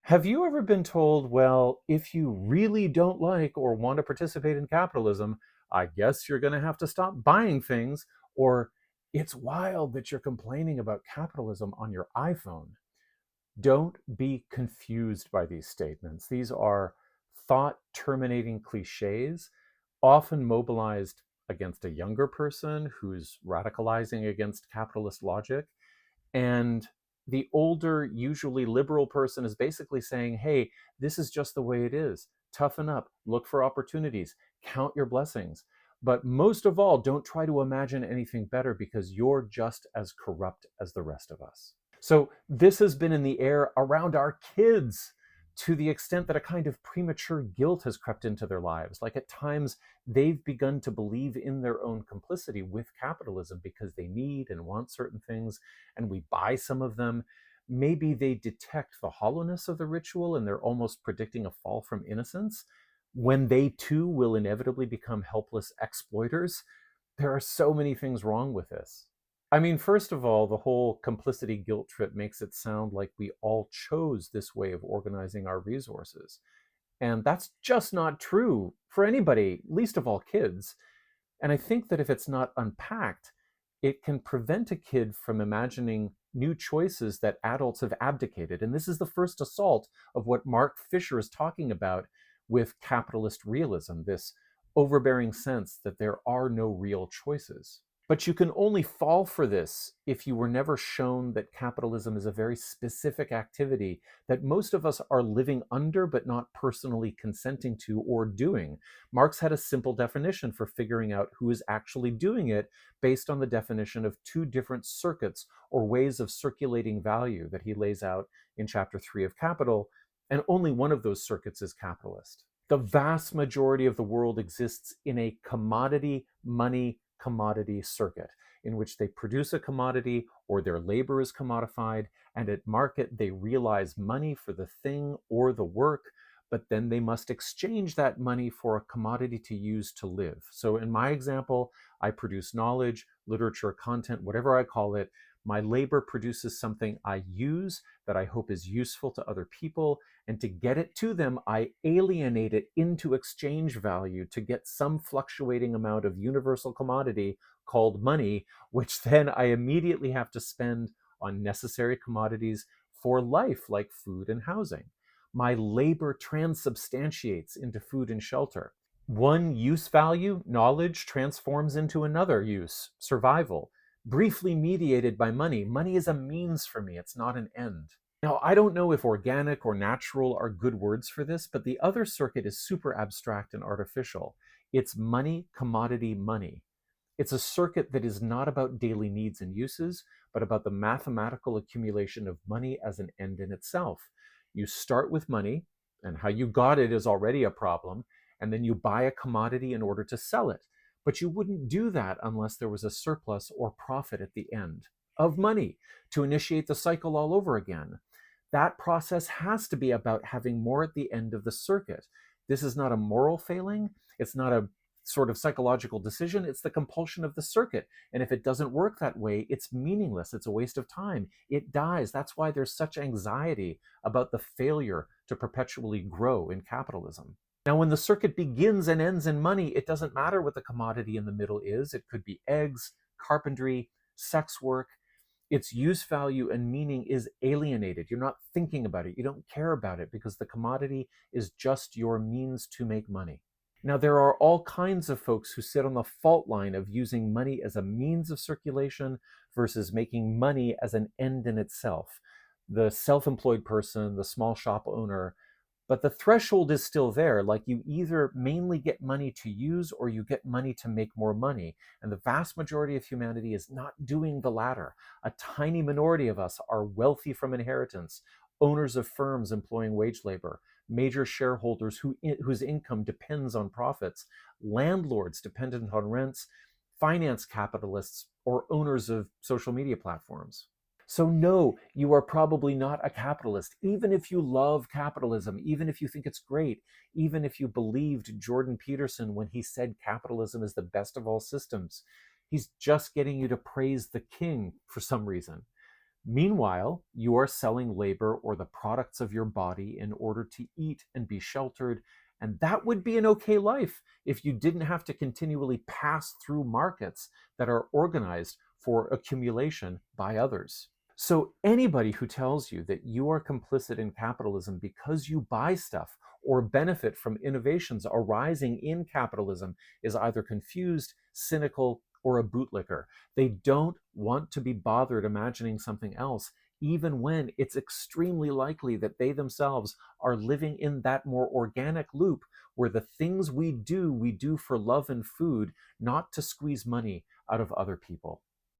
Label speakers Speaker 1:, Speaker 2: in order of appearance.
Speaker 1: Have you ever been told, well, if you really don't like or want to participate in capitalism, I guess you're going to have to stop buying things, or it's wild that you're complaining about capitalism on your iPhone? Don't be confused by these statements. These are thought terminating cliches, often mobilized against a younger person who's radicalizing against capitalist logic. And the older, usually liberal person is basically saying, hey, this is just the way it is. Toughen up, look for opportunities, count your blessings. But most of all, don't try to imagine anything better because you're just as corrupt as the rest of us. So this has been in the air around our kids to the extent that a kind of premature guilt has crept into their lives. Like at times, they've begun to believe in their own complicity with capitalism because they need and want certain things, and we buy some of them. Maybe they detect the hollowness of the ritual and they're almost predicting a fall from innocence when they too will inevitably become helpless exploiters. There are so many things wrong with this. I mean, first of all, the whole complicity guilt trip makes it sound like we all chose this way of organizing our resources. And that's just not true for anybody, least of all kids. And I think that if it's not unpacked, it can prevent a kid from imagining new choices that adults have abdicated. And this is the first assault of what Mark Fisher is talking about with capitalist realism, this overbearing sense that there are no real choices. But you can only fall for this if you were never shown that capitalism is a very specific activity that most of us are living under but not personally consenting to or doing. Marx had a simple definition for figuring out who is actually doing it based on the definition of two different circuits or ways of circulating value that he lays out in chapter 3 of Capital, and only one of those circuits is capitalist. The vast majority of the world exists in a commodity money commodity circuit in which they produce a commodity or their labor is commodified, and at market they realize money for the thing or the work, but then they must exchange that money for a commodity to use to live. So in my example, I produce knowledge, literature, content, whatever I call it. My labor produces something I use that I hope is useful to other people, and to get it to them, I alienate it into exchange value to get some fluctuating amount of universal commodity called money, which then I immediately have to spend on necessary commodities for life, like food and housing. My labor transubstantiates into food and shelter. One use value, knowledge, transforms into another use, survival, briefly mediated by money. Money is a means for me, it's not an end. Now, I don't know if organic or natural are good words for this, but the other circuit is super abstract and artificial. It's money, commodity, money. It's a circuit that is not about daily needs and uses, but about the mathematical accumulation of money as an end in itself. You start with money, and how you got it is already a problem, and then you buy a commodity in order to sell it. But you wouldn't do that unless there was a surplus or profit at the end of money to initiate the cycle all over again. That process has to be about having more at the end of the circuit. This is not a moral failing. It's not a sort of psychological decision. It's the compulsion of the circuit. And if it doesn't work that way, it's meaningless. It's a waste of time. It dies. That's why there's such anxiety about the failure to perpetually grow in capitalism. Now, when the circuit begins and ends in money, it doesn't matter what the commodity in the middle is. It could be eggs, carpentry, sex work. Its use value and meaning is alienated. You're not thinking about it. You don't care about it because the commodity is just your means to make money. Now, there are all kinds of folks who sit on the fault line of using money as a means of circulation versus making money as an end in itself. The self-employed person, the small shop owner, but the threshold is still there. Like, you either mainly get money to use or you get money to make more money. And the vast majority of humanity is not doing the latter. A tiny minority of us are wealthy from inheritance, owners of firms employing wage labor, major shareholders whose income depends on profits, landlords dependent on rents, finance capitalists, or owners of social media platforms. So no, you are probably not a capitalist, even if you love capitalism, even if you think it's great, even if you believed Jordan Peterson when he said capitalism is the best of all systems. He's just getting you to praise the king for some reason. Meanwhile, you are selling labor or the products of your body in order to eat and be sheltered. And that would be an okay life if you didn't have to continually pass through markets that are organized for accumulation by others. So, anybody who tells you that you are complicit in capitalism because you buy stuff or benefit from innovations arising in capitalism is either confused, cynical, or a bootlicker. They don't want to be bothered imagining something else, even when it's extremely likely that they themselves are living in that more organic loop where the things we do for love and food, not to squeeze money out of other people.